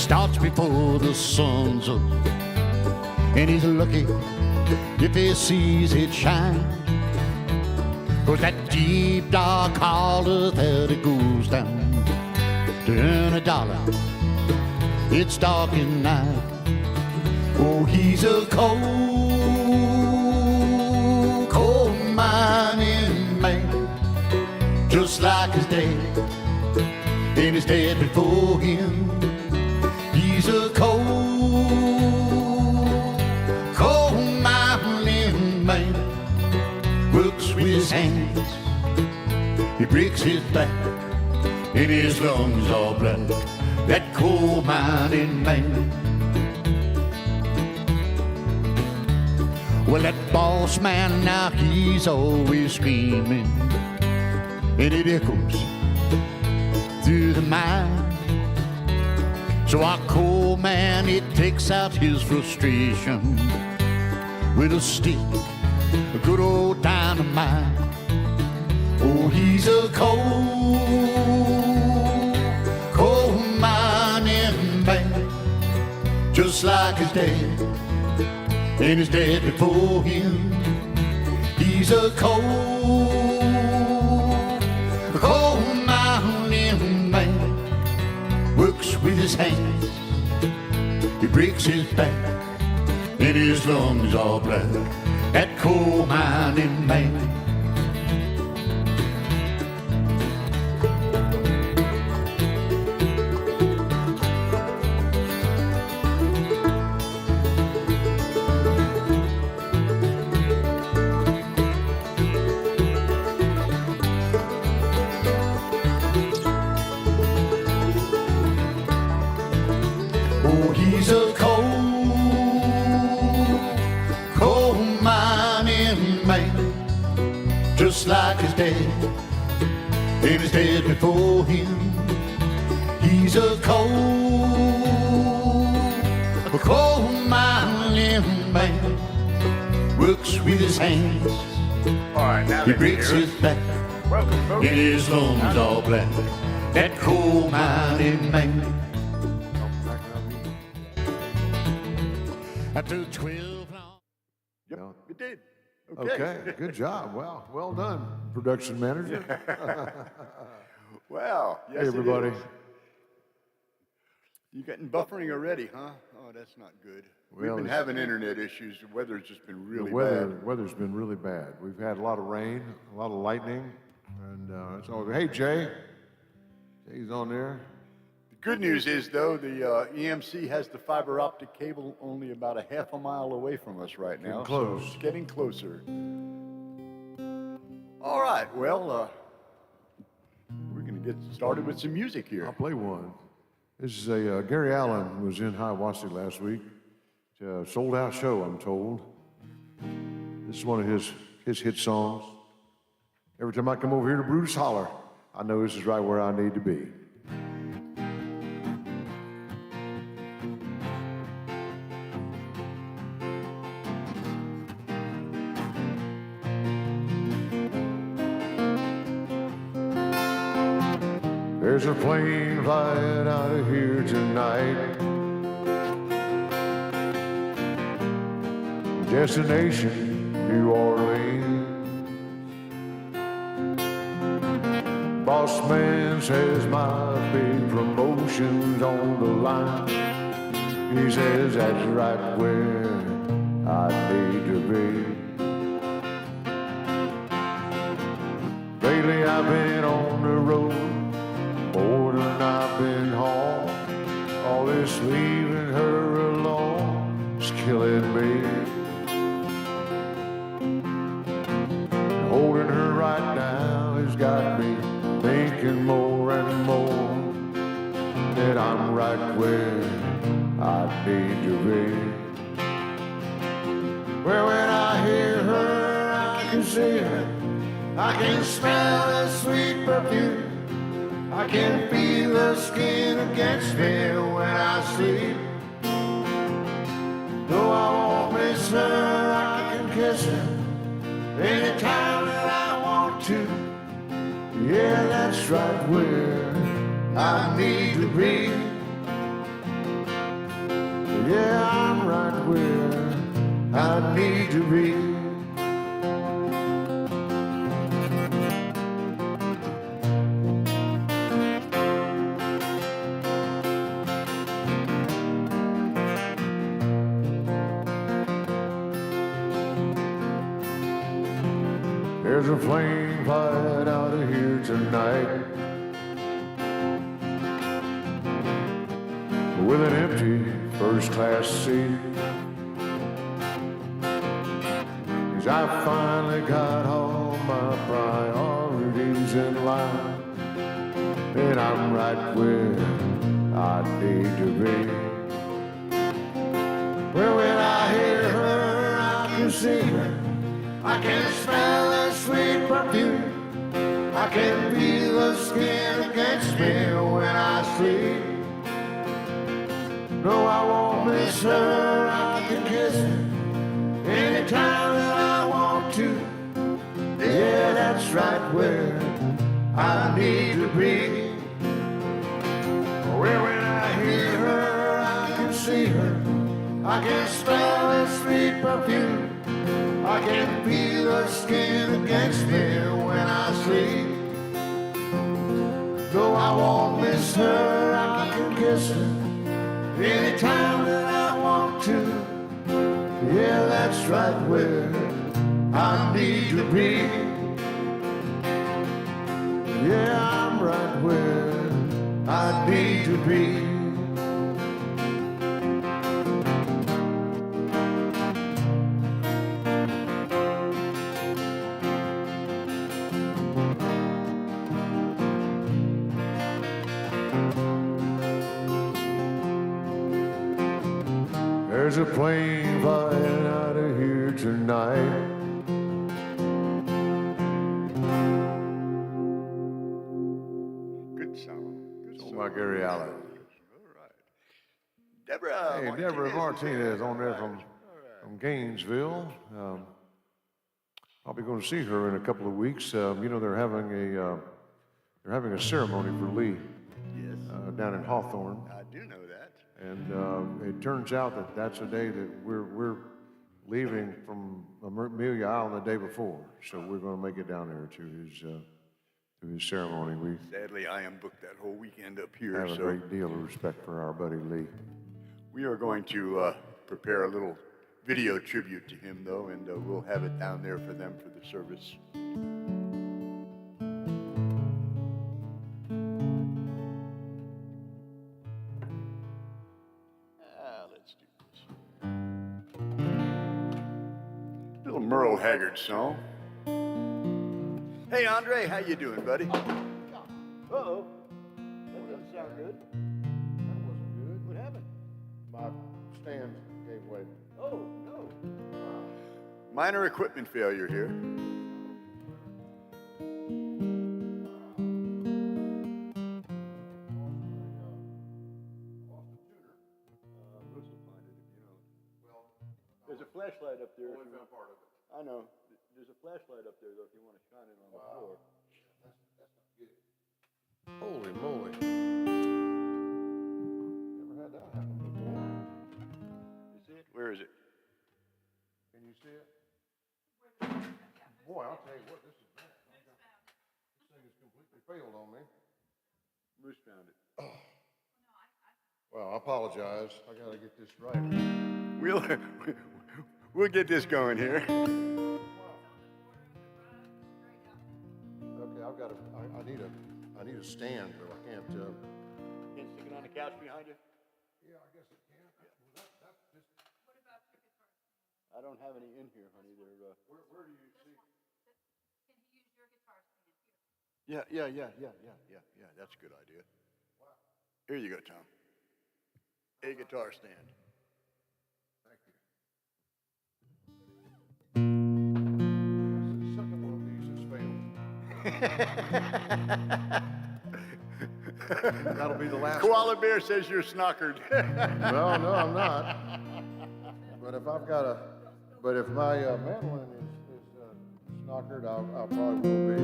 starts before the sun's up, and he's lucky if he sees it shine. 'Cause that deep dark hollow that it goes down to earn $1, it's dark at night. Oh, he's a cold, cold mining man, just like his dad, and his dad before him. He's a cold, cold mining man, works with his hands, he breaks his back, and his lungs are black, that coal mining man. Well, that boss man now, he's always screaming, and it echoes through the mine. So our coal man, he takes out his frustration with a stick, a good old dynamite. Oh, he's a cold, coal mining man, just like his dad, and his dad before him. He's a cold, coal mining man, works with his hands, he breaks his back, and his lungs are black, that coal mining man. He's a cold, coal mining man, just like his dad, and his dad before him. He's a coal mining man, works with his hands, All right, now he breaks his back, and his lungs are black, that coal mining man. After 12 long. Yep, you did. Okay, good job. Well done, production manager. Well, yes, Hey, everybody. it is. You getting buffering already, huh? Oh, that's not good. We've Well, been it's- having internet issues. The weather's just been really The bad. weather's been really bad. We've had a lot of rain, a lot of lightning, and so hey, Jay. Jay's on there. The good news is, though, the EMC has the fiber optic cable only about a half a mile away from us right now. Getting close. So it's getting closer. All right, well, we're going to get started with some music here. I'll play one. This is a Gary Allen was in Hiawassee last week. It's a sold-out show, I'm told. This is one of his hit songs. Every time I come over here to Brutus Hollar, I know this is right where I need to be. There's a plane flying out of here tonight. Destination, New Orleans. Boss man says my big promotion's on the line. He says that's right where I need to be. Lately I've been on the road more than I've been home. All this leaving her alone is killing me. Holding her right now has got me thinking more and more that I'm right where I need to be. Well, when I hear her, I can see her. I can smell the sweet perfume. I can feel her skin against me when I sleep. Though I won't miss her, I can kiss her anytime that I want to. Yeah, that's right where I need to be. Yeah, I'm right where I need to be. There's a flame fight out of here tonight, with an empty first-class seat. 'Cause I finally got all my priorities in line, and I'm right where I need to be. Well, when I hear her, I can see her. I can smell her sweet perfume. I can feel her skin against me when I sleep. No, I won't miss her. I can kiss her anytime that I want to. Yeah, that's right where I need to be. Well, when I hear her, I can see her. I can smell her sweet perfume. I can feel her skin against me when I sleep. No, I won't miss her. I can kiss her anytime that I want to. Yeah, that's right where I need to be. Yeah, I'm right where I need to be. There's a plane flying out of here tonight. Good song. Good Oh, song. by Gary Allen. All right. Deborah. Hey, Deborah Martinez on there from Gainesville. I'll be going to see her in a couple of weeks. You know, they're having a ceremony for Lee Yes, down in Hawthorne. I do know that. And it turns out that that's a day that we're leaving from Amelia Island the day before, so we're going to make it down there to his ceremony. We Sadly, I am booked that whole weekend up here, have a so great deal of respect for our buddy Lee. we are going to prepare a little video tribute to him, though, and we'll have it down there for them for the service. Let's do this. Little Merle Haggard song. Hey, Andre, how you doing, buddy? Uh-oh. That doesn't sound good. That wasn't good. What happened? My stand gave way. Oh, no. Minor equipment failure here. There's a flashlight up there. Only found part of it. I know. There's a flashlight up there, though, if you want to shine it on the floor. Holy moly. Never had that happen before. You see it? Where is it? Can you see it? Boy, I'll tell you what, this is bad. This thing has completely failed on me. Moose found it. Well, I apologize. I got to get this right. We'll get this going here. Okay, I need a stand, but I can't. Can't stick it on the couch behind you? Yeah, I guess it can. That's just. I don't have any in here, honey. They're, Where do you see? Can he use your guitar stand here? Yeah. That's a good idea. Wow. Here you go, Tom. A guitar stand. Thank you. The second one of these has failed. That'll be the last Koala Bear says you're snockered. one. No, I'm not. But if my mandolin is snockered, I probably will be.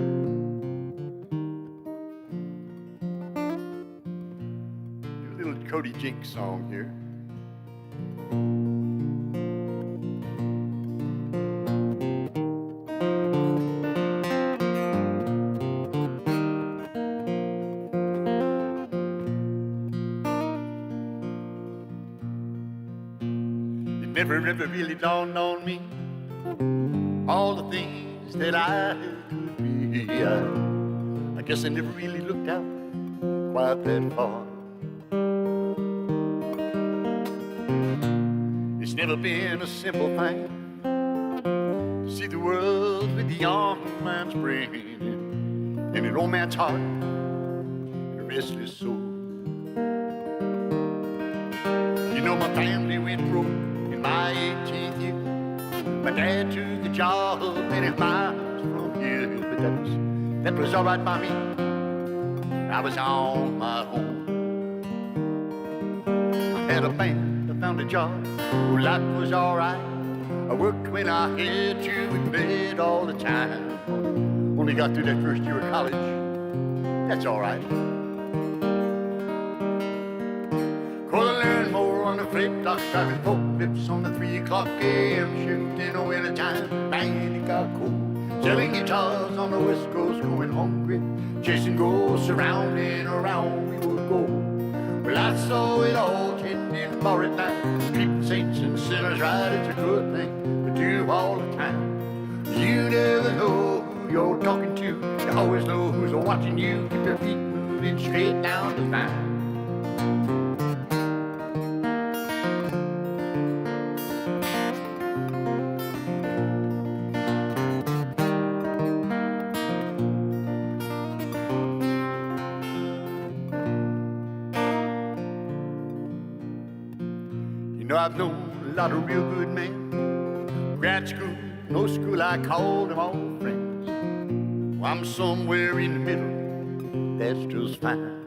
Do a little Cody Jinks song here. never ever really dawned on me all the things that I could be. I guess I never really looked out quite that far. It's never been a simple thing to see the world with the young man's brain and an old man's heart, a restless soul. You know, my family went broke in my 18th year. My dad took a job many miles from here, but that was all right by me. I was on my own. I had a band, I found a job, well, life was all right. I worked when I had to, we played all the time. Only got through that first year of college, that's all right. Gonna learn more on the freight docks, driving forklifts on the 3 o'clock a.m. shift in the winter time. Man, it got cold. Selling guitars on the west coast, going hungry, chasing ghosts around and around we would go. Well, I saw it all, tending bar at night, treating saints and sinners right. It's a good thing to do all the time. You never know who you're talking to. You always know who's watching you. Keep your feet moving straight down the line. You know, I've known a lot of real good men. Grad school, no school, I called them all friends. Well, I'm somewhere in the middle, that's just fine.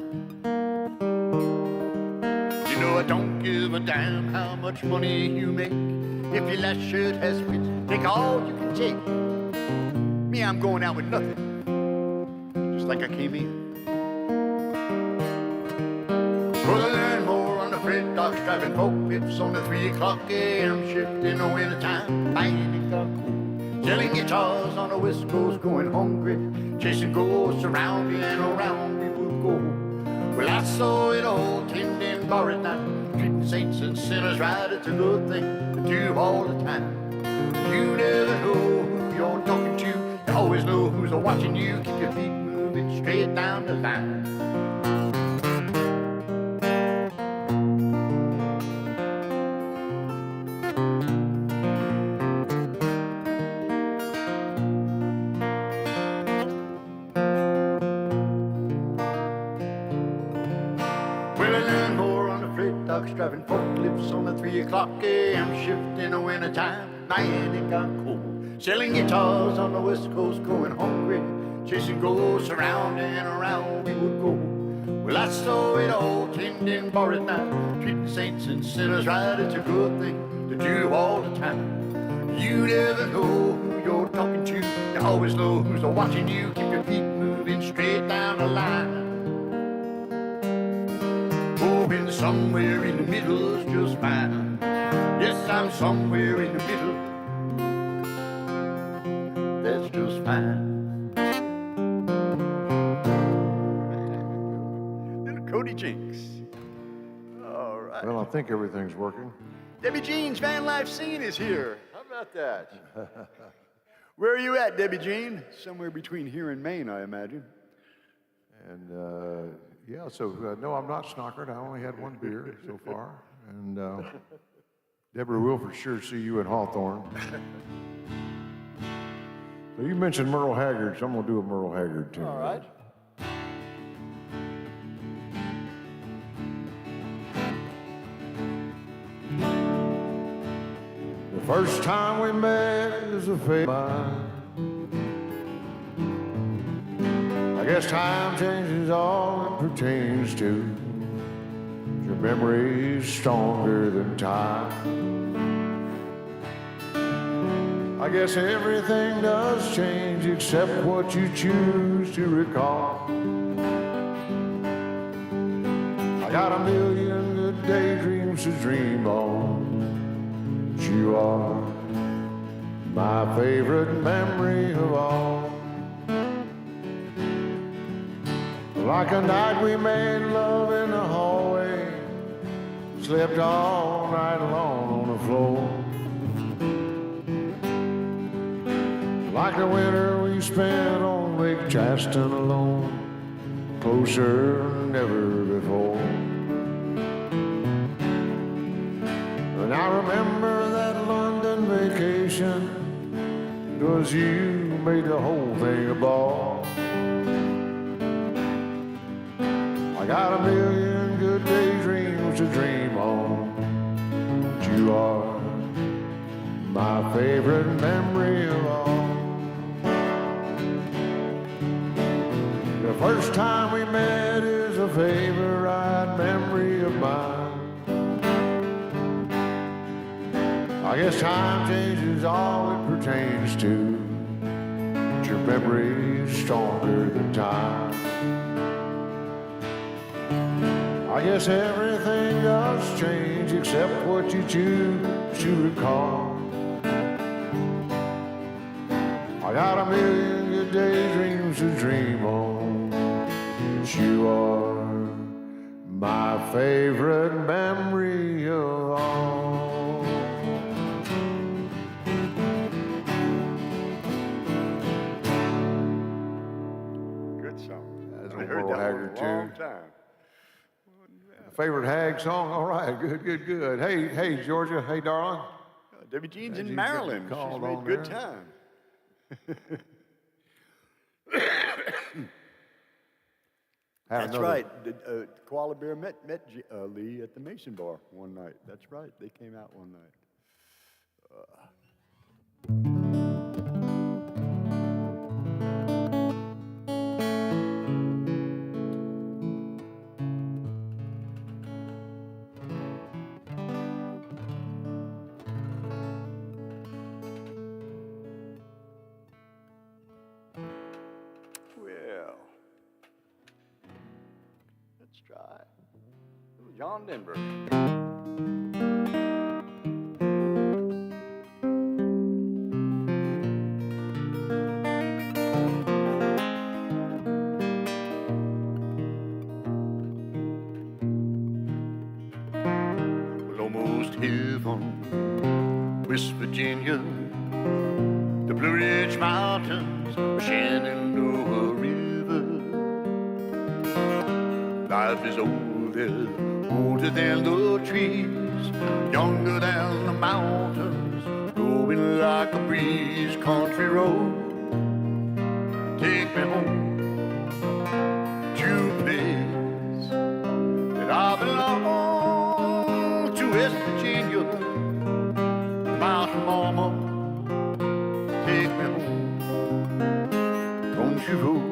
You know, I don't give a damn how much money you make. If your last shirt has fits, take all you can take. Me, I'm going out with nothing, just like I came in. Gonna learn more on the freight docks, driving forklifts on the 3 o'clock a.m. shift in the winter time. Man, it got cool. Selling guitars on the west coast, going hungry, chasing ghosts around and around we would go. Well, I saw it all, tending bar at night, treating saints and sinners right. It's a good thing to do all the time. You never know who you're talking to. You always know who's watching you. Keep your feet moving straight down the line. Driving forklifts on the 3 o'clock a.m. shift in the winter time. Man, it got cold. Selling guitars on the west coast, going hungry, chasing ghosts around and around we would go. Well, I saw it all, tending bar at night, treating saints and sinners right. It's a good thing to do all the time. You never know who you're talking to. You always know who's watching you. Keep your feet moving straight down the line. Been somewhere in the middle is just fine. Yes, I'm somewhere in the middle. That's just fine. Little Cody Jinks. All right. Well, I think everything's working. Debbie Jean's Van Life Scene is here. How about that? Where are you at, Debbie Jean? Somewhere between here and Maine, I imagine. And yeah, so no, I'm not snockered. I only had one beer so far. And Deborah will for sure see you at Hawthorne. So you mentioned Merle Haggard, so I'm going to do a Merle Haggard too. All right. The first time we met is a fate of mine. I guess time changes all it pertains to. Your memory is stronger than time. I guess everything does change except what you choose to recall. I got a million good daydreams to dream on. But you are my favorite memory of all. Like a night we made love in the hallway, slept all night long on the floor. Like the winter we spent on Lake Charleston alone, closer than ever before. And I remember that London vacation, it was you who made the whole thing a ball. I got a million good daydreams to dream on, but you are my favorite memory of all. The first time we met is a favorite memory of mine. I guess time changes all it pertains to, but your memory is stronger than time. I guess everything does change except what you choose to recall. I got a million good daydreams to dream on, but you are my favorite memory of all. Good song. That's I a heard Merle that Haggard one a long tune. time. Favorite Hag song? All right, good. Hey, Georgia. Hey, darling. Debbie Jean's Jean's in getting Maryland. She's called made on good there. time. That's right. Koala Bear met Lee at the Mason Bar one night. That's right. They came out one night. Well, let's try John Denver. Well, almost heaven, West Virginia, the Blue Ridge Mountains, the Shenandoah River. Life is older than the trees, younger than the mountains, blowing like a breeze. Country road, take me home to a place that I belong to. West Virginia, Mountain Mama, take me home, country road.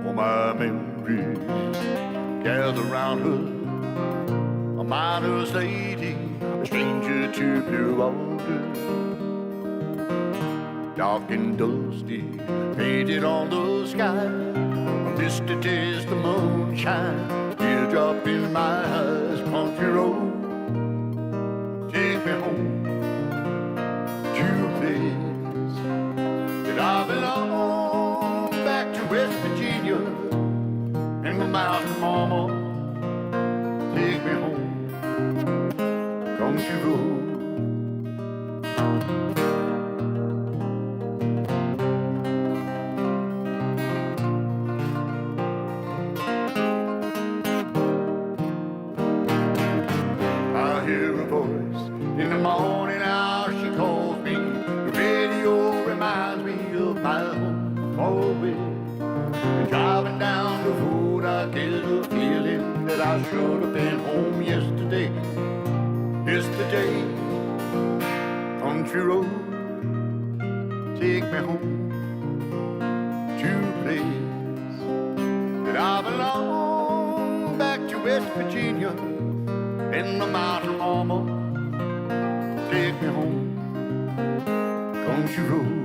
All my memories gather round her, a miner's lady, a stranger to blue water. Dark and dusty, painted on the sky, misty is the moonshine, teardrop in my eyes. Country road, take me home to a place that I belong, back to West Virginia and the mountain mama. Take me home, country road. I hear a voice in the morning hour, she calls me. The radio reminds me of my home far away. And driving down the road, I get a feeling that I should have been home yesterday. Yesterday, country road, take me home to a place that I belong, back to West Virginia and the mountain mama. Take me home, country road.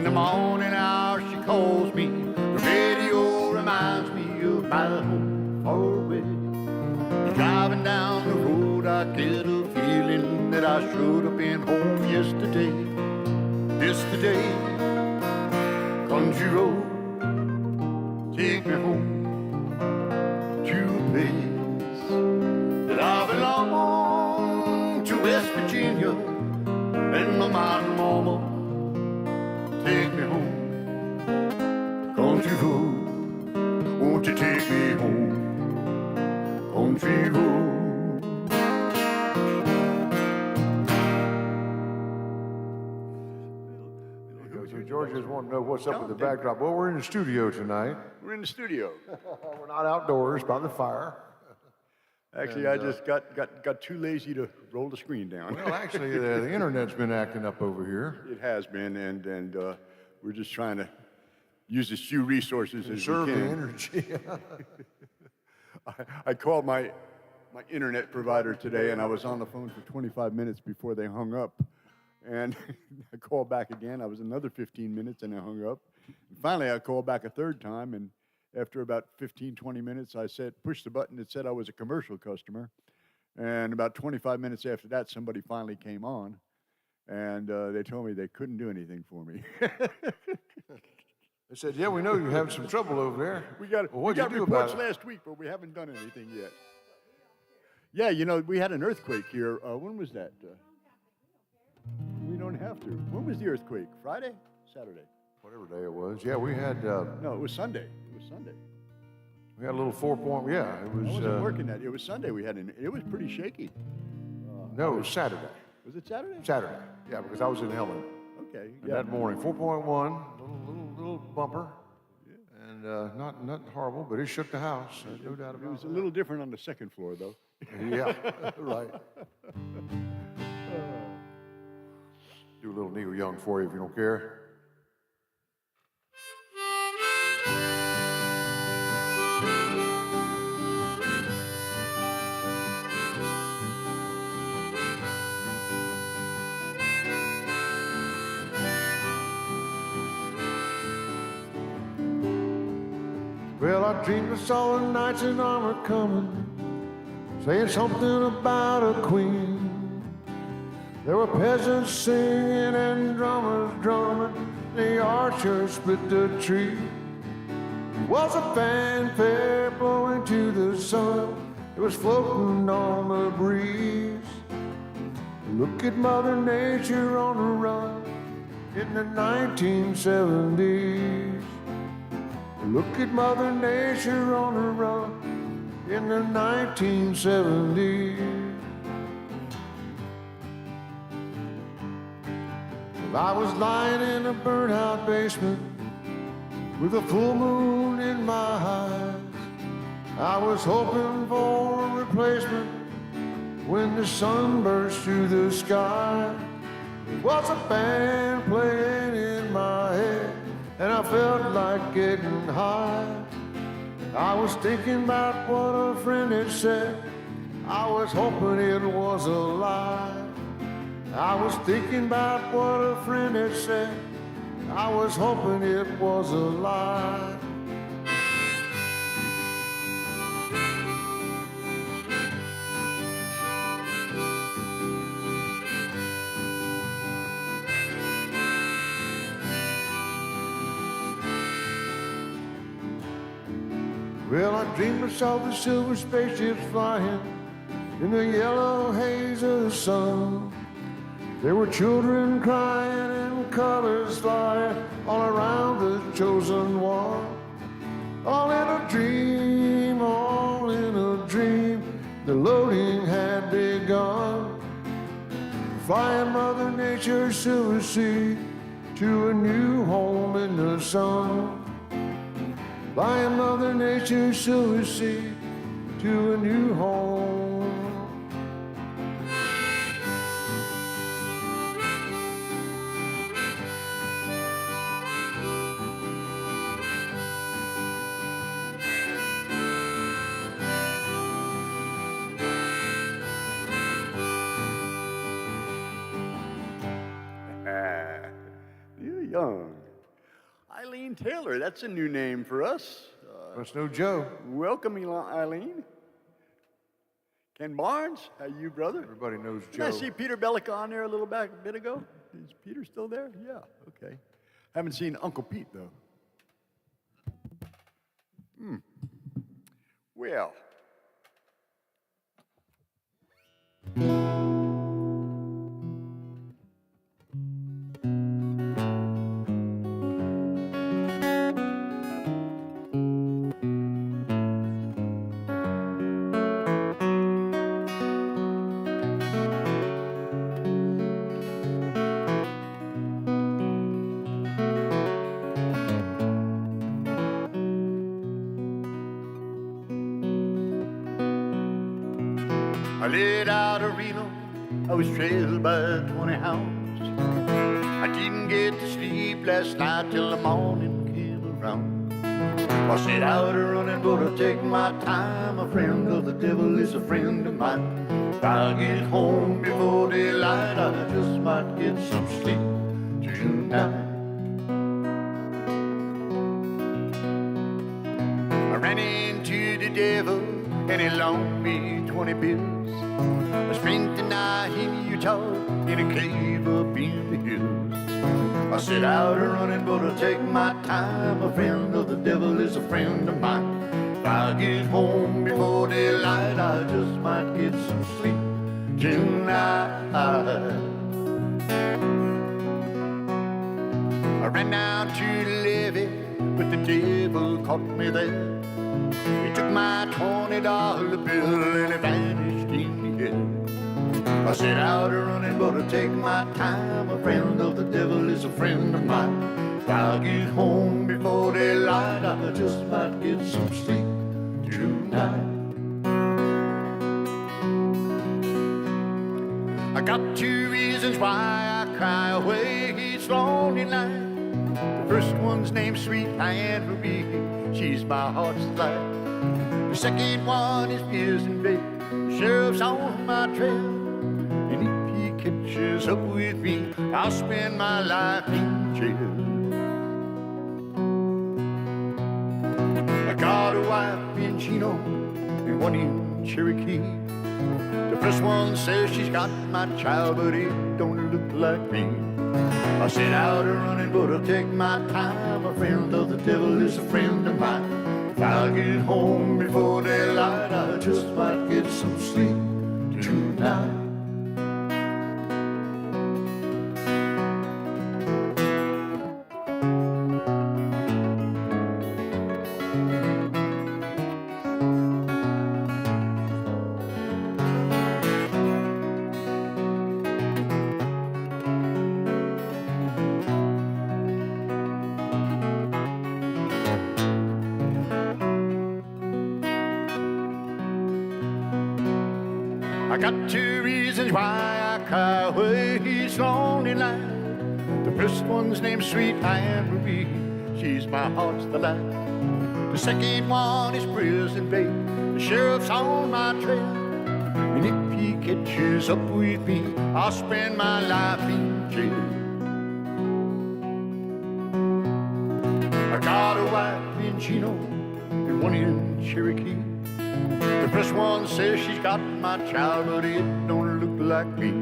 the morning hour she calls me. The radio reminds me of my home far away. Driving down the road, I get a feeling that I should have been home yesterday. Yesterday, country road, take me home to a place that I belong to, West Virginia, and my mountain mama, take me home. Country road, won't you take me home? Country road. Georgians want to know what's up with the backdrop. Well, we're in the studio tonight. We're in the studio. We're not outdoors by the fire. Actually, I just got too lazy to roll the screen down. Well, actually, the internet's been acting up over here. It has been, and we're just trying to use as few resources as we Conserve the can. energy. I called my internet provider today, and I was on the phone for 25 minutes before they hung up. And I called back again. I was another 15 minutes, and I hung up. And finally, I called back a third time, and after about 15, 20 minutes, I pushed the button that said I was a commercial customer. And about 25 minutes after that, somebody finally came on, and they told me they couldn't do anything for me. They said, yeah, we know you're having some trouble over there. We got reports last week, but we haven't done anything yet. Yeah, you know, we had an earthquake here. When was that? We don't have to. When was the earthquake? Friday? Saturday? Whatever day it was. Yeah, we had... No, it was Sunday. It was Sunday. We had a little 4-point... Yeah, it was... I wasn't working that. It was Sunday. It was pretty shaky. No, it was Saturday. Was it Saturday? Saturday. Yeah, because I was in Helen. Okay. And that morning, 4.1, little bumper. Yeah. And not horrible, but it shook the house. No doubt about it. It was a little different on the second floor, though. Yeah, right. Do a little Neil Young for you if you don't care. Well, I dreamed I saw the knights in armor coming, saying something about a queen. There were peasants singing and drummers drumming. The archers split the tree. It was a fanfare blowing to the sun. It was floating on the breeze. Look at Mother Nature on the run in the 1970s. Look at Mother Nature on the run in the 1970s. I was lying in a burnt-out basement with a full moon in my eyes. I was hoping for a replacement when the sun burst through the sky. There was a band playing in my head, and I felt like getting high. I was thinking about what a friend had said. I was hoping it was a lie. I was thinking about what a friend had said. I was hoping it was a lie. Well, I dreamed I saw the silver spaceships flying in the yellow haze of the sun. There were children crying and colors flying all around the chosen one. All in a dream, all in a dream, the loading had begun. Flying Mother Nature's silver sea to a new home in the sun. Flying Mother Nature's silver sea to a new home. You're young. Eileen Taylor, that's a new name for us. That's no Joe. Welcome, Eileen. Ken Barnes, how you, brother? Everybody knows Did Joe. I see Peter Bellick on there a bit ago? Is Peter still there? Yeah, okay. Haven't seen Uncle Pete, though. Well. I laid out a Reno, I was trailed by 20 hounds. I didn't get to sleep last night till the morning came around. I set out a running, but I take my time. A friend of the devil is a friend of mine. If I get home before daylight, I just might get some sleep tonight. I ran into the devil and he loaned me 20 bills. I spent the night in Utah in a cave up in the hills. I set out a running, but I'll take my time. A friend of the devil is a friend of mine. If I get home before daylight, I just might get some sleep tonight. I ran down to the levee, but the devil caught me there. He took my $20 bill and he vanished in the air. I set out a running, but I take my time. A friend of the devil is a friend of mine. If I get home before daylight, I just might get some sleep tonight. I got 2 reasons why I cry away each lonely night. The first one's named Sweet Aunt Ruby, she's my heart's delight. The second one is Prison Break, the sheriff's on my trail. And if he catches up with me, I'll spend my life in jail. I got a wife in Chino and one in Cherokee. The first one says she's got my child, but it don't look like me. I set out a running, but I'll take my time. A friend of the devil is a friend of mine. If I get home before daylight, I just might get some sleep tonight. I got 2 reasons why I cry away each lonely night. The first one's named Sweet Aunt Ruby, she's my heart's delight. The second one is Prison Break, the sheriff's on my trail. And if he catches up with me, I'll spend my life in jail. I got a wife in Chino and one in Cherokee. The first one says she's got my child, but it don't look like me.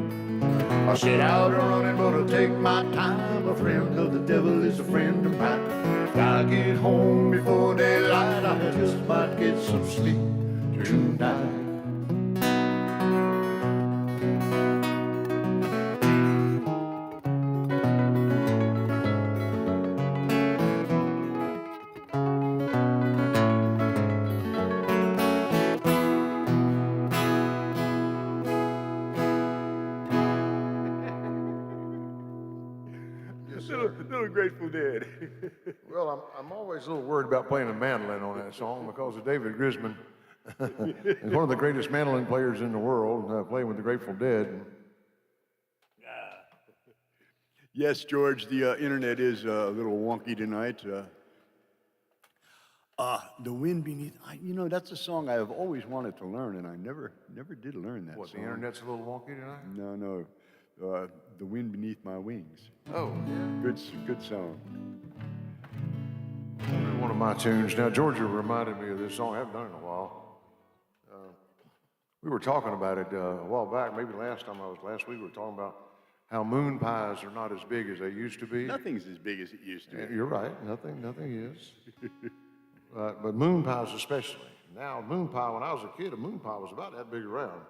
I set out a running, but I'll take my time. A friend of the devil is a friend of mine. If I get home before daylight, I just might get some sleep tonight. Little Grateful Dead. Well, I'm always a little worried about playing a mandolin on that song because of David Grisman. He's one of the greatest mandolin players in the world, playing with the Grateful Dead. Yes, George, the internet is a little wonky tonight. The Wind Beneath, that's a song I have always wanted to learn, and I never did learn that What, song. the internet's a little wonky tonight? No. The Wind Beneath My Wings. Oh, yeah. Good song. one of my tunes. Now, Georgia reminded me of this song. I haven't done it in a while. We were talking about it a while back, maybe last week, we were talking about how moon pies are not as big as they used to be. Nothing's as big as it used to be. You're right, nothing is. But moon pies especially. Now, moon pie, when I was a kid, a moon pie was about that big around.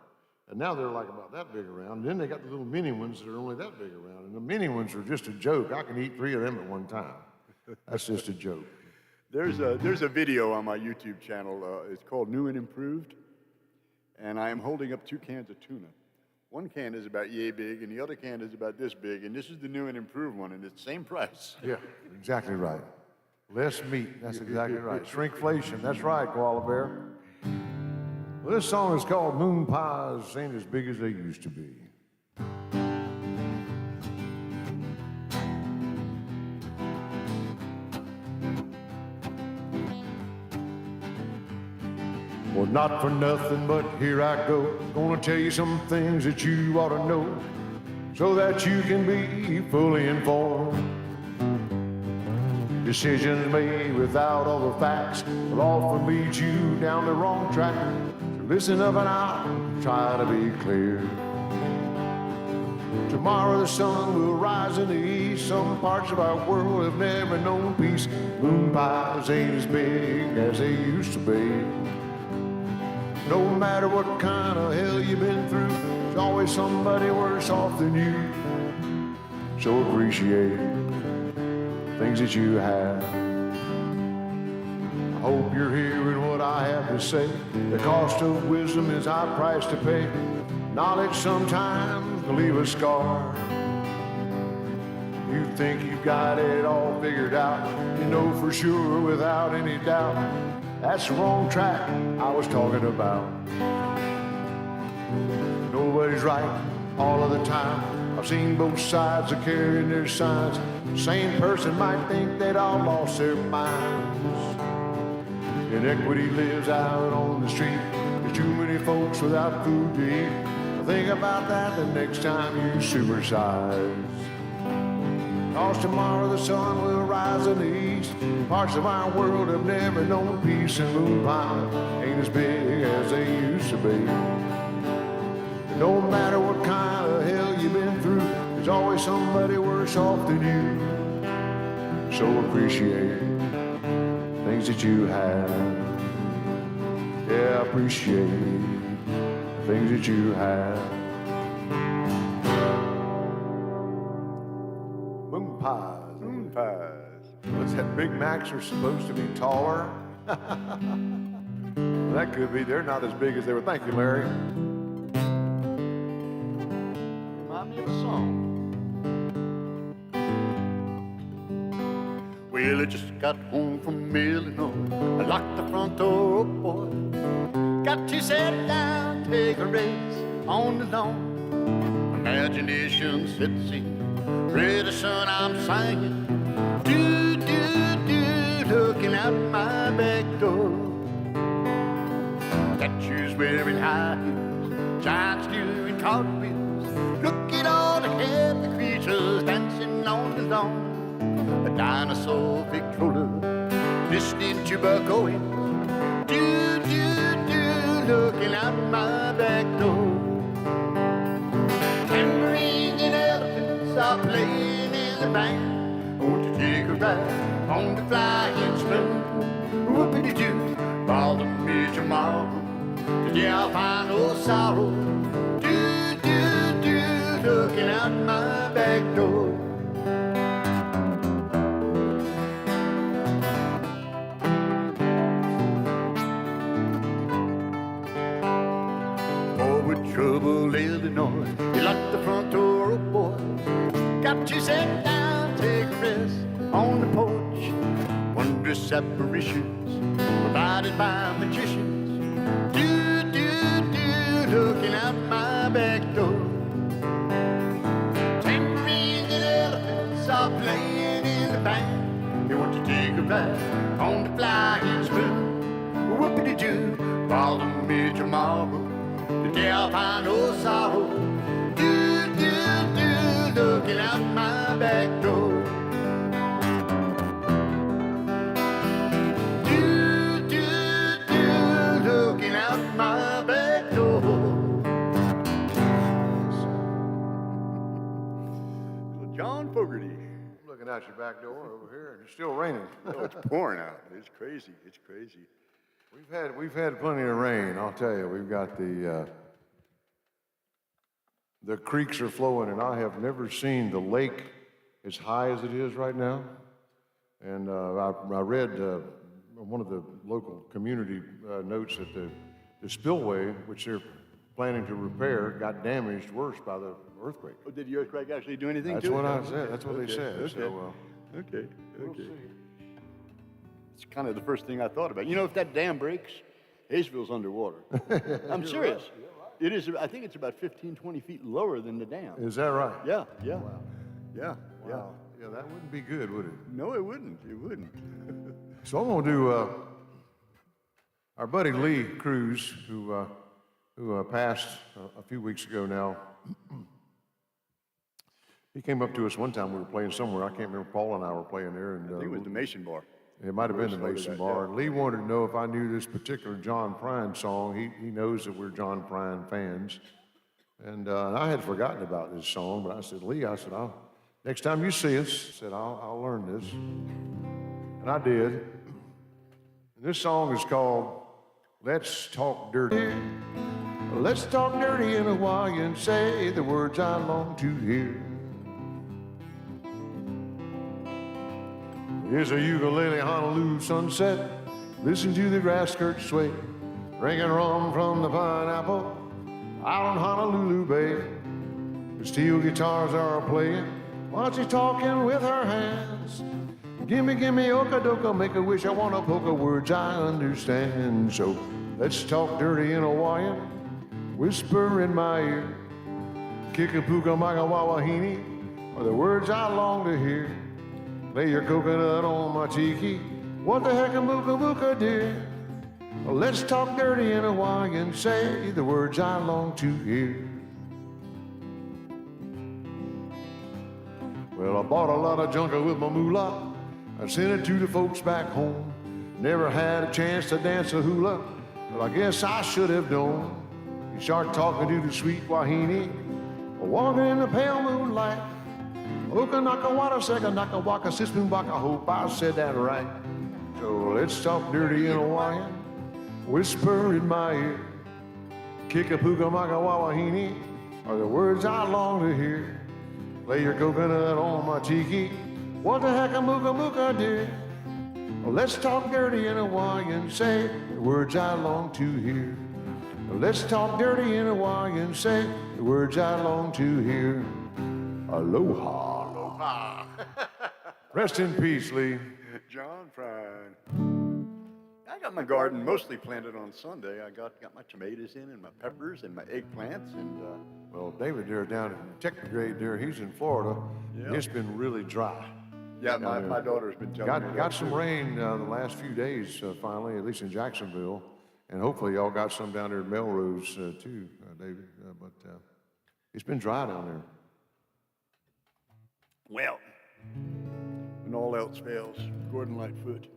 And now they're like about that big around. And then they got the little mini ones that are only that big around. And the mini ones are just a joke. I can eat 3 of them at one time. That's just a joke. There's a video on my YouTube channel. It's called New and Improved. And I am holding up 2 cans of tuna. One can is about yay big, and the other can is about this big. And this is the new and improved one, and it's the same price. Yeah, exactly right. Less meat, that's exactly right. Shrinkflation, that's right, Koala Bear. Well, this song is called Moon Pies Ain't As Big As They Used to Be. Well, not for nothing, but here I go. Gonna tell you some things that you ought to know so that you can be fully informed. Decisions made without all the facts will often lead you down the wrong track. So listen up and I'll try to be clear. Tomorrow the sun will rise in the east. Some parts of our world have never known peace. Moon pies ain't as big as they used to be. No matter what kind of hell you've been through, there's always somebody worse off than you. So appreciate things that you have. I hope you're hearing what I have to say. The cost of wisdom is high price to pay. Knowledge sometimes can leave a scar. You think you've got it all figured out. You know for sure without any doubt. That's the wrong track I was talking about. Nobody's right all of the time. I've seen both sides of carrying their signs. The same person might think they'd all lost their minds. Inequity lives out on the street. There's too many folks without food to eat. Think about that the next time you supersize. Cause tomorrow the sun will rise in the east. Parts of our world have never known peace, and moon pie ain't as big as they used to be. But no matter what kind of hell you've been through, there's always somebody worse off than you. So appreciate things that you have. Yeah, appreciate things that you have. Moon pies. Moon pies. What's that? Big Macs are supposed to be taller? That could be. They're not as big as they were. Thank you, Larry. Remind me of a song. Well, I just got home from Illinois. I locked the front door up, boy. Got to sit down, take a rest on the lawn. Imagination sets in. Pretty soon I'm singing. Do, do, do, looking out my back door. That shoes wearing high heels, giants doing cartwheels. Look at all the happy creatures dancing on the lawn. A dinosaur Victrola, listening to Buck Owens. Do, do, do, looking out my back door. Tambourines and elephants are playing in the band. Won't you take a ride on the flying spoon? Whoopity-doo, bother me tomorrow. Today I'll find no sorrow. Do, do, do, looking out my back door. Forward trouble, Illinois. You locked the front door, oh boy. Got to sit down, take a rest on the porch. Wondrous apparitions provided by magicians. Do, do, do, looking out my back door. Tambourines and elephants are playing in the band. They want to take a ride on the flying spoon. Whoopity-doo, bother me tomorrow. Today I'll find no sorrow. Do, do, do, looking out my back door. out your back door over here, and it's still raining. Oh, it's pouring out. It's crazy. It's crazy. We've had plenty of rain. I'll tell you. We've got the creeks are flowing, and I have never seen the lake as high as it is right now. And I read one of the local community notes that the spillway, which they're planning to repair, got damaged worse by the earthquake. Oh, did the earthquake actually do anything That's to it? what I said. That's what Okay, they said. okay. So, Okay. we'll Okay. see. It's kind of the first thing I thought about. You know, if that dam breaks, Hayesville's underwater. I'm serious. It is. I think it's about 15, 20 feet lower than the dam. Is that right? Yeah. Yeah. Yeah. Wow. Yeah, that wouldn't be good, would it? No, it wouldn't. It wouldn't. So I'm gonna do our buddy Lee Cruz, who passed a few weeks ago now. He came up to us one time. We were playing somewhere. I can't remember. Paul and I were playing there, and I think it was the Mason Bar. it might have been the Started Mason that, Bar. yeah. And Lee wanted to know if I knew this particular John Prine song. He knows that we're John Prine fans, and I had forgotten about this song. But I said, Lee, next time you see us, I said I'll learn this, and I did. And this song is called "Let's Talk Dirty." Let's talk dirty in Hawaii and say the words I long to hear. Here's a ukulele Honolulu sunset. Listen to the grass skirts sway. Drinking rum from the pineapple out on Honolulu Bay. The steel guitars are playing while she's talking with her hands. Gimme, okadoka, make a wish, I wanna poke a words I understand. So let's talk dirty in Hawaiian, whisper in my ear. Kikapuka Magawawahini are the words I long to hear. Lay your coconut on my tiki. What the heck a mooka mooka dear? Well, let's talk dirty in Hawaii and say the words I long to hear. Well, I bought a lot of junker with my moolah. I sent it to the folks back home. Never had a chance to dance a hula, but I guess I should have known. You start talking to the sweet Wahine, walking in the pale moonlight. Oka naka wada seka naka waka sispoon baka. I hope I said that right. So let's talk dirty in Hawaiian, whisper in my ear. Kikapuka maka wawahini are the words I long to hear. Lay your coconut on my tiki. What the heck a mooka mooka dear? Well, let's talk dirty in Hawaiian, say the words I long to hear. Let's talk dirty in Hawaii and say the words I long to hear. Aloha. Aloha. Rest in peace, Lee. John Prine. I got my garden mostly planted on Sunday. I got my tomatoes in and my peppers and my eggplants and. Well, David there down in Technigrade there, he's in Florida. Yeah. It's been really dry. Yeah, my daughter's been telling me. Got some rain the last few days finally, at least in Jacksonville. And hopefully y'all got some down there at Melrose too, David. But it's been dry down there. Well, when all else fails, Gordon Lightfoot.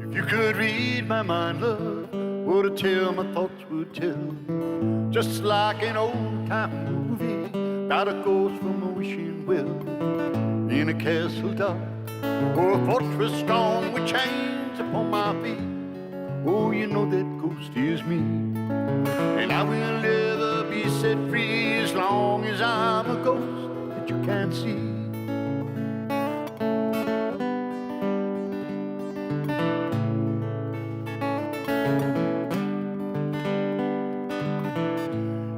If you could read my mind, love, what a tale my thoughts would tell. Just like an old-time movie about a ghost from a wishing well in a castle dark or a fortress strong with chains upon my feet. Oh, you know that ghost is me, and I will never be set free as long as I'm a ghost that you can't see.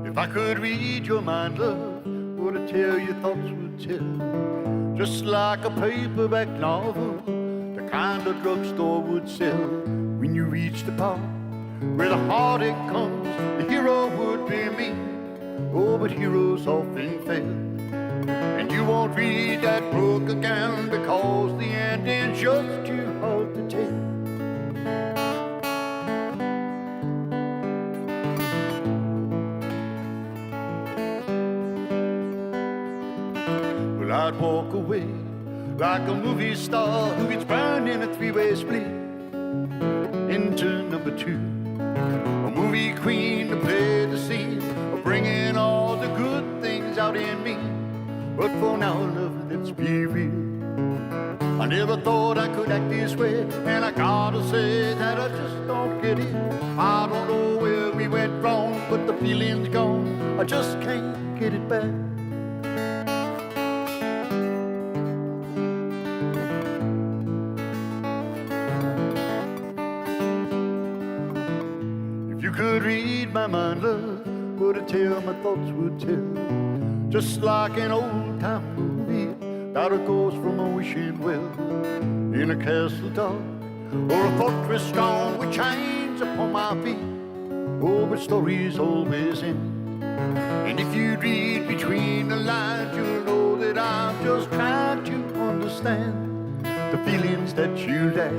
If I could read your mind, love, what a tale your thoughts would tell. Just like a paperback novel, the kind a drugstore would sell. When you reach the part where the heartache comes, the hero would be me. Oh, but heroes often fail, and you won't read that book again because the ending's just too hard to tell. Well, I'd walk away like a movie star who gets burned in a three-way split into number two. A movie queen to play the scene of bringing all the good things out in me. But for now, love, let's be real. I never thought I could act this way, and I gotta say that I just don't get it. I don't know where we went wrong, but the feeling's gone. I just can't get it back. If you could read my mind, love, would it tell my thoughts would tell? Just like an old-time movie that it goes from a wishing well in a castle dark or a fortress strong with chains upon my feet. Oh, but stories always end. And if you read between the lines, you'll know that I'm just trying to understand the feelings that you lack.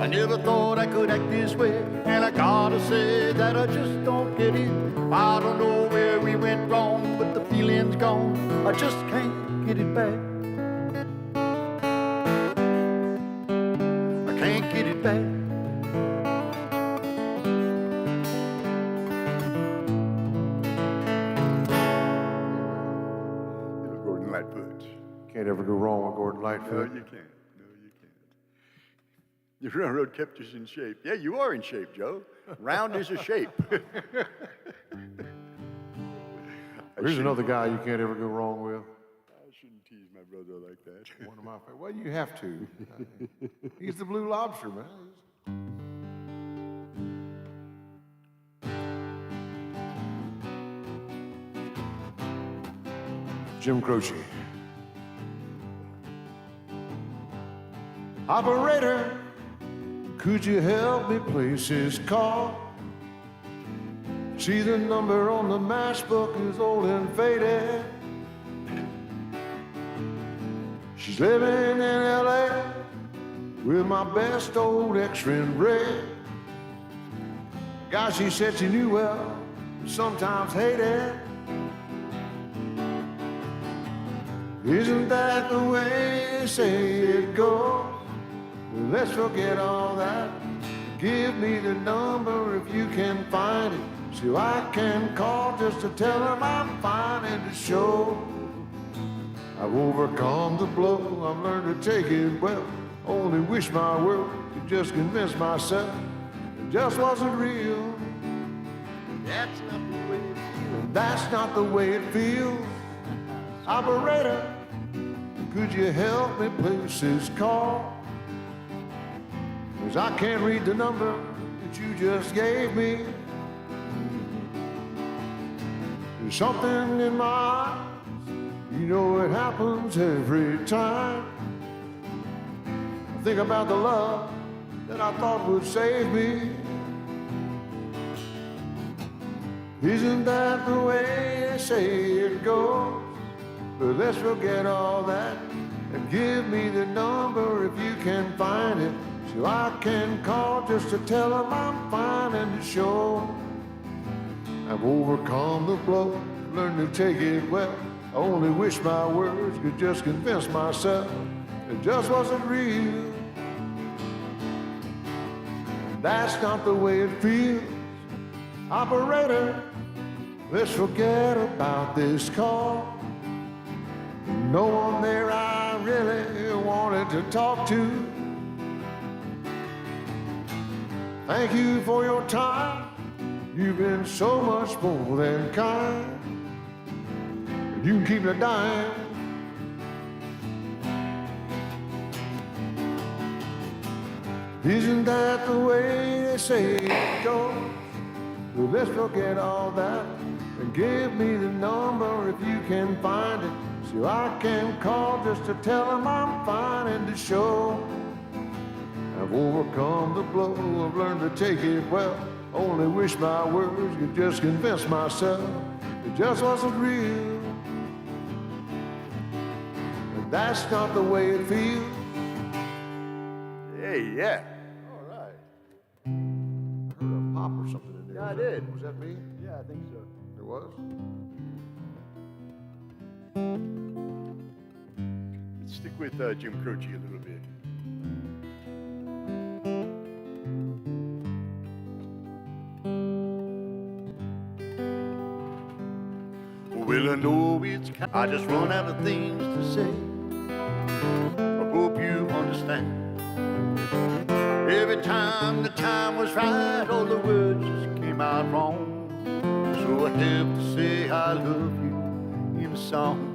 I never thought I could act this way, and I gotta say that I just don't get it. I don't know where we went wrong, but the feeling's gone. I just can't get it back. I can't get it back. Little Gordon Lightfoot. Can't ever go wrong with Gordon No, Lightfoot. you can't. No, you can't. The railroad kept us in shape. Yeah, you are in shape, Joe. Round is a shape. Here's another guy you can't ever go wrong with. I shouldn't tease my brother like that. One of my favorites. Well, you have to. He's the Blue Lobster, man. Jim Croce. Operator, could you help me place his call? See, the number on the matchbook is old and faded. She's living in L.A. with my best old ex-friend Ray. Guy she said she knew well, sometimes hated. Isn't that the way they say it goes? Well, let's forget all that. Give me the number if you can find it, so I can call just to tell her I'm fine and to show I've overcome the blow. I've learned to take it well. Only wish my world could just convince myself it just wasn't real. That's not the way it feels. That's not the way it feels. Operator, could you help me place his call? 'Cause I can't read the number that you just gave me. There's something in my eyes, you know it happens every time. I think about the love that I thought would save me. Isn't that the way they say it goes? But let's forget all that and give me the number if you can find it, so I can call just to tell them I'm fine and to show I've overcome the blow, learned to take it well. I only wish my words could just convince myself it just wasn't real. That's not the way it feels. Operator, let's forget about this call. No one there I really wanted to talk to. Thank you for your time. You've been so much more than kind. You can keep the dime. Isn't that the way they say it goes? Well, let's forget all that and give me the number if you can find it, so I can call just to tell them I'm fine and to show I've overcome the blow. I've learned to take it well. Only wish my words could just convince myself it just wasn't real. And that's not the way it feels. Hey, yeah. All right. I heard a pop or something in there. Yeah, I did. Was that me? Yeah, I think so. It was? Stick with Jim Croce a little bit. Well, I know it's I just run out of things to say. I hope you understand. Every time the time was right, all the words just came out wrong. So I have to say I love you in a song.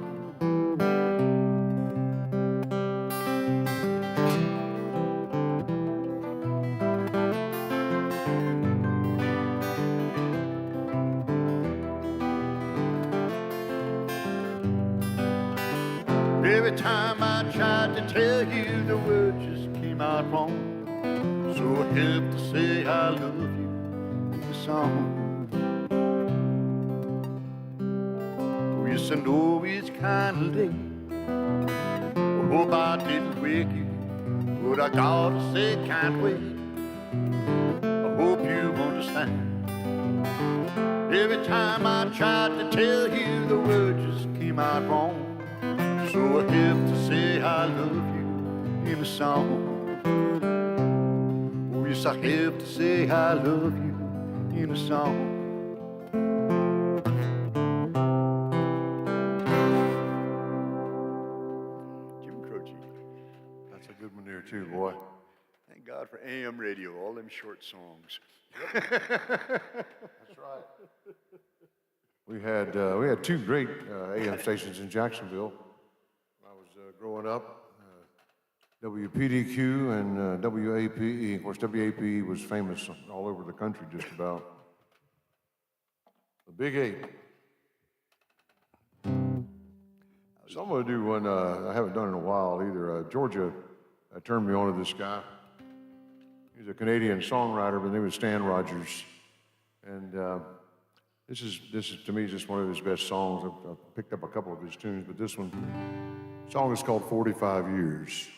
Every time I tried to tell you, the words just came out wrong. So I have to say I love you in the song. Oh, yes, I know it's kind of late. I hope I didn't wake you, but I gotta say can't wait. I hope you understand. Every time I tried to tell you, the words just came out wrong. So I have to say I love you in a song. Oh, yes, I have to say I love you in a song. Jim Croce. That's a good one there too, boy. Thank God for AM radio, all them short songs. That's right. We had two great AM stations in Jacksonville. When I was growing up, WPDQ and WAPE. Of course, WAPE was famous all over the country, just about. The Big Eight. So I'm going to do one I haven't done in a while either. Georgia turned me on to this guy. He's a Canadian songwriter, but his name was Stan Rogers. And this is to me just one of his best songs. I've picked up a couple of his tunes, but this one, the song is called 45 Years.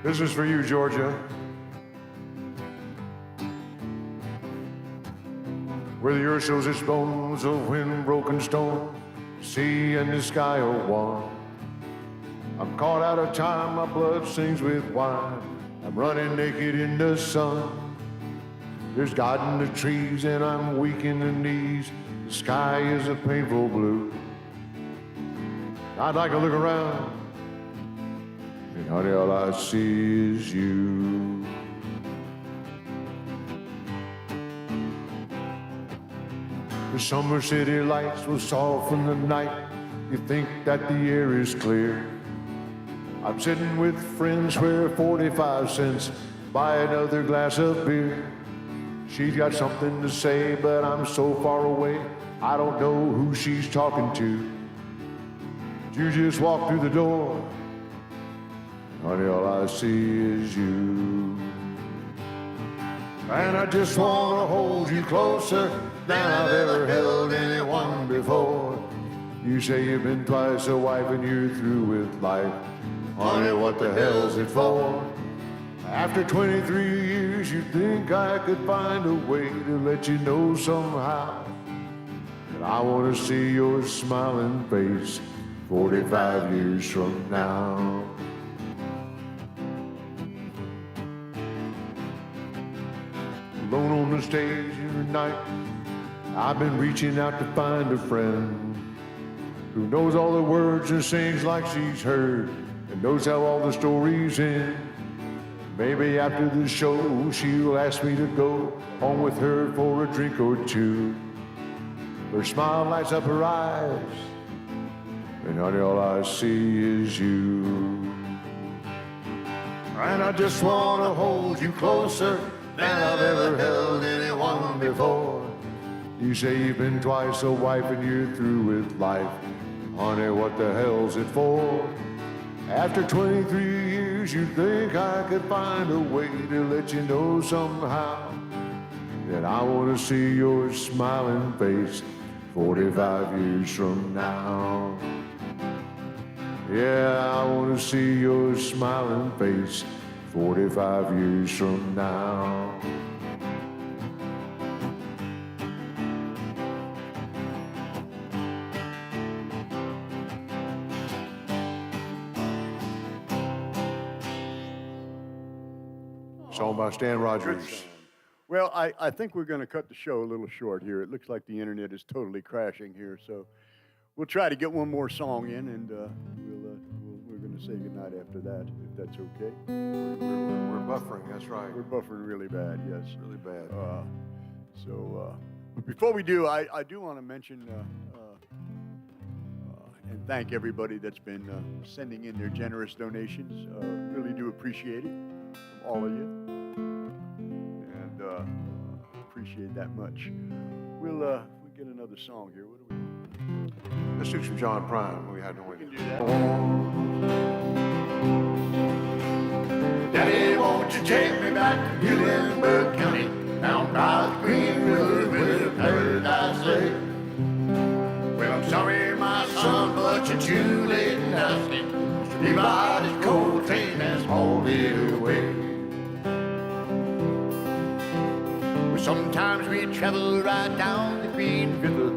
This is for you, Georgia. Where the earth shows its bones of wind-broken stone, sea and the sky are one. I'm caught out of time, my blood sings with wine. I'm running naked in the sun. There's God in the trees and I'm weak in the knees. The sky is a painful blue. I'd like to look around, and honey, all I see is you. The summer city lights will soften the night. You think that the air is clear. I'm sitting with friends where 45 cents buy another glass of beer. She's got something to say, but I'm so far away, I don't know who she's talking to. You just walk through the door, honey, all I see is you. And I just wanna hold you closer than I've ever held anyone before. You say you've been twice a wife and you're through with life. Honey, what the hell's it for? After 23 years, you'd think I could find a way to let you know somehow that I want to see your smiling face 45 years from now. Alone on the stage every night, I've been reaching out to find a friend who knows all the words and sings like she's heard and knows how all the stories end. Maybe after the show, she'll ask me to go home with her for a drink or two. Her smile lights up her eyes, and honey, all I see is you. And I just wanna hold you closer than I've ever held anyone before. You say you've been twice a wife and you're through with life. Honey, what the hell's it for? After 23 years, you think I could find a way to let you know somehow that I want to see your smiling face 45 years from now. Yeah, I want to see your smiling face 45 years from now. Song by Stan Rogers. Well, I think we're going to cut the show a little short here. It looks like the internet is totally crashing here, so we'll try to get one more song in, and we're going to say goodnight after that, if that's okay. We're buffering, that's right. We're buffering really bad, yes. Really bad. But before we do, I do want to mention and thank everybody that's been sending in their generous donations. Really do appreciate it from all of you. And appreciate that much. We'll get another song here. What do we? Let's do some John Prine. We had no We idea. can do that. Daddy, won't you take me back to Muhlenberg County, down by the Green River where paradise lay? Well, I'm sorry, my son, but you're too late and asking. Everybody's coal train has hauled it away. Well, sometimes we travel right down the Green River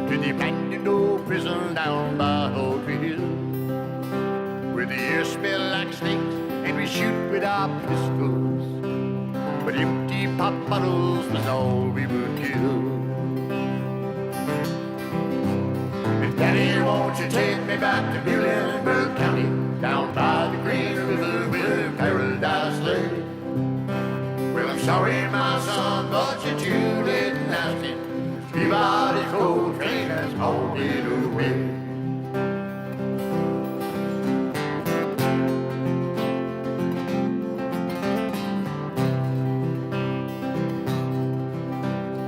to the abandoned old prison down by Poultry Hill, where the air smell like snakes and we shoot with our pistols, but empty pop bottles was all we would kill. And Daddy, won't you take me back to Muhlenberg County, down by the Green River where paradise lay? Well, I'm sorry, my son, but you're too late in asking. Everybody's coal train has hauled it away.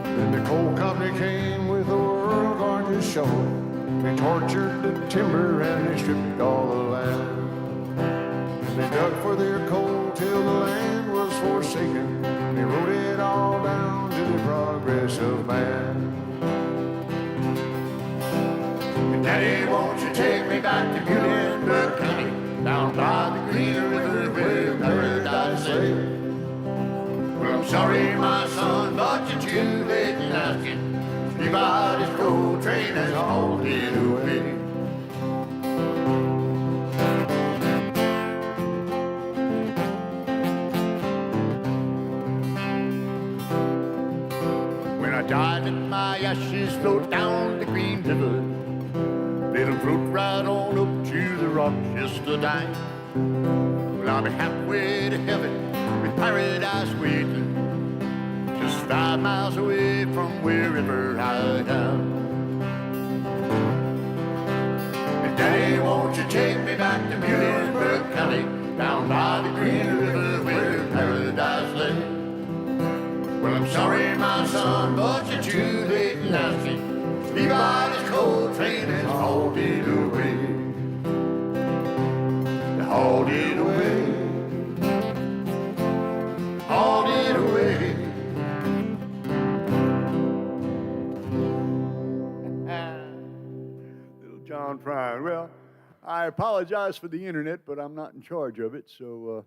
Then the coal company came with the world's largest shovel. They tortured the timber and they stripped all the land. And they dug for their coal till the land was forsaken. They wrote it all down to the progress of man. And Daddy, won't you take me back to Muhlenberg County, down by the Green River where paradise lay? Well, I'm sorry, my son, but you're too late in asking. Everybody's coal train has hauled it away. When I die, let my ashes float down the Green River. Let them float right on up to the Rochester dime. Well, I'll be halfway to heaven with paradise waiting, just 5 miles away from wherever I am. And Daddy, won't you take me back to Muhlenberg County, down by the Green River where paradise lay? Well, I'm sorry, my son, but you're too late in asking. Everybody's coal train has hauled it away. They hauled it away. Hauled it away. Little John Prine. Well, I apologize for the internet, but I'm not in charge of it, so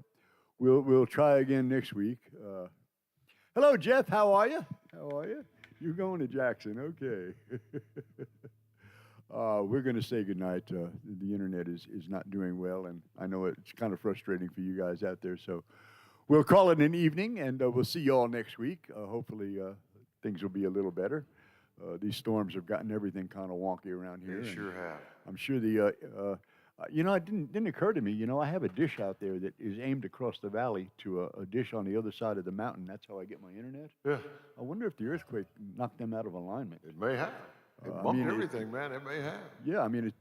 we'll try again next week. Hello, Jeff. How are you? How are you? You're going to Jackson. Okay. We're going to say goodnight. The internet is not doing well, and I know it's kind of frustrating for you guys out there. So we'll call it an evening, and we'll see you all next week. Hopefully things will be a little better. These storms have gotten everything kind of wonky around here. They sure have. I'm sure it didn't occur to me, I have a dish out there that is aimed across the valley to a dish on the other side of the mountain. That's how I get my internet. Yeah, I wonder if the earthquake knocked them out of alignment. it may have. It I bumped mean, everything, man. It may have. Yeah, I mean, it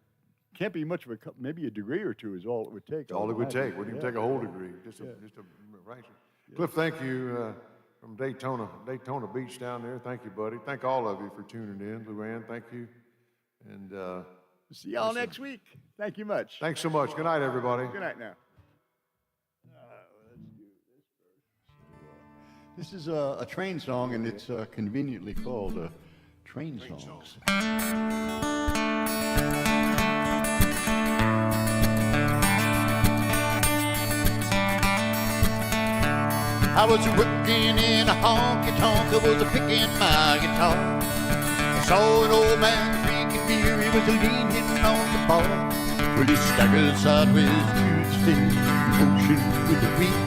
can't be much of maybe a degree or two is all it would take. That's all it would take. Wouldn't even take a whole degree. Just a right. Cliff, thank you from Daytona Beach down there. Thank you, buddy. Thank all of you for tuning in. Luann, thank you. And See y'all next week. Thank you much. thanks so much. Good night, everybody. Good night now. Let's do this first. This is a train song, and it's conveniently called Train Songs. I was working in a honky-tonk, I was picking my guitar. I saw an old man drinking beer, he was leaning on the bar. Well, he staggered sideways to his face, motion with the wind.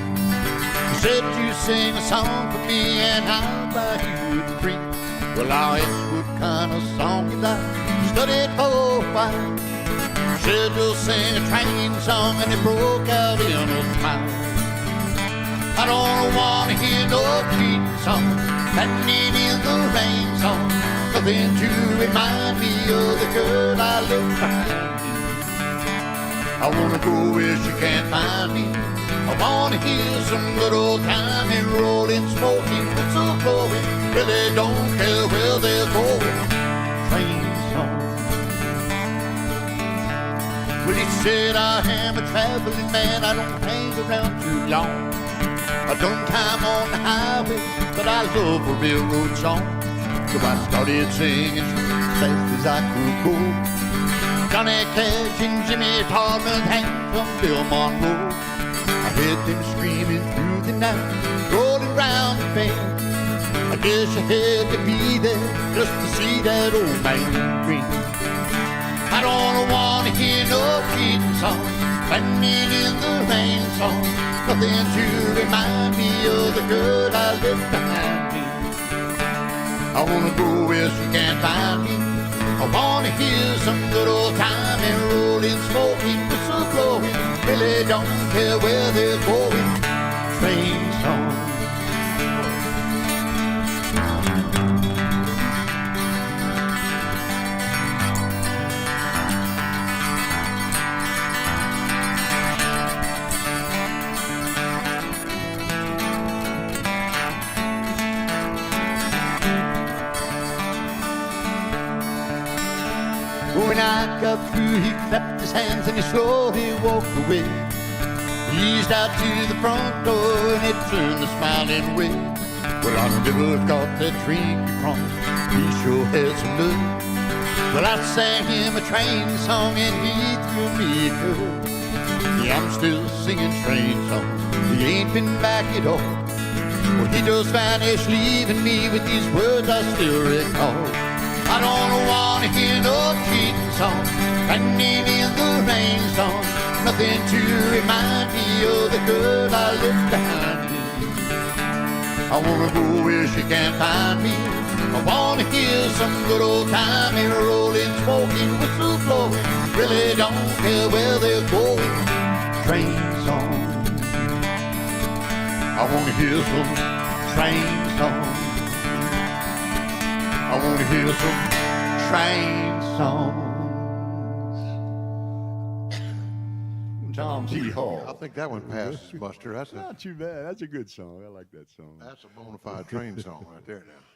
Said you sing a song for me and I'll buy you a drink. Well, I asked what kind of song you like. Studied for a while. Said you'll sing a train song and it broke out in a smile. I don't want to hear no cheating song, standing in the rain song, nothing to remind me of the girl I left behind. I wanna go where she can't find me. I wanna hear some good old time and rolling, smoking, whistle blowing. Really don't care where they're going. Train song. Well, he said I am a traveling man. I don't hang around too long. I done time on the highway, but I love a railroad song. So I started singing as fast as I could go. Johnny Cash and Jimmy Tarman, Hank from Bill Monroe. I heard them screaming through the night, rolling round the bend. I guess you had to be there just to see that old man grin. I don't want to hear no cheating song, standing in the rain song, nothing to remind me of the girl I left behind me. I wanna go where she can't find me. I wanna hear some good old time and rolling, smoking, whistle blowing. Really don't care where they're going. Train song. When I got through, he clapped his hands and he slowly walked away. He eased out to the front door and he turned a smiling way. Well, I never got that drink he promised. He sure had some luck. Well, I sang him a train song and he threw me a curve. Yeah, I'm still singing train songs. He ain't been back at all. Well, he just vanished, leaving me with these words I still recall. I don't want to hear no cheating song, standing in the rain song, nothing to remind me of the girl I left behind me. I want to go where she can't find me. I want to hear some good old time and rolling, smoking, whistle blowing. Really don't care where they're going. Train song. I want to hear some train song. I want to hear some train songs. Tom T. Hall. I think that one passes, Buster. That's Not too bad. That's a good song. I like that song. a bona fide train song right there now.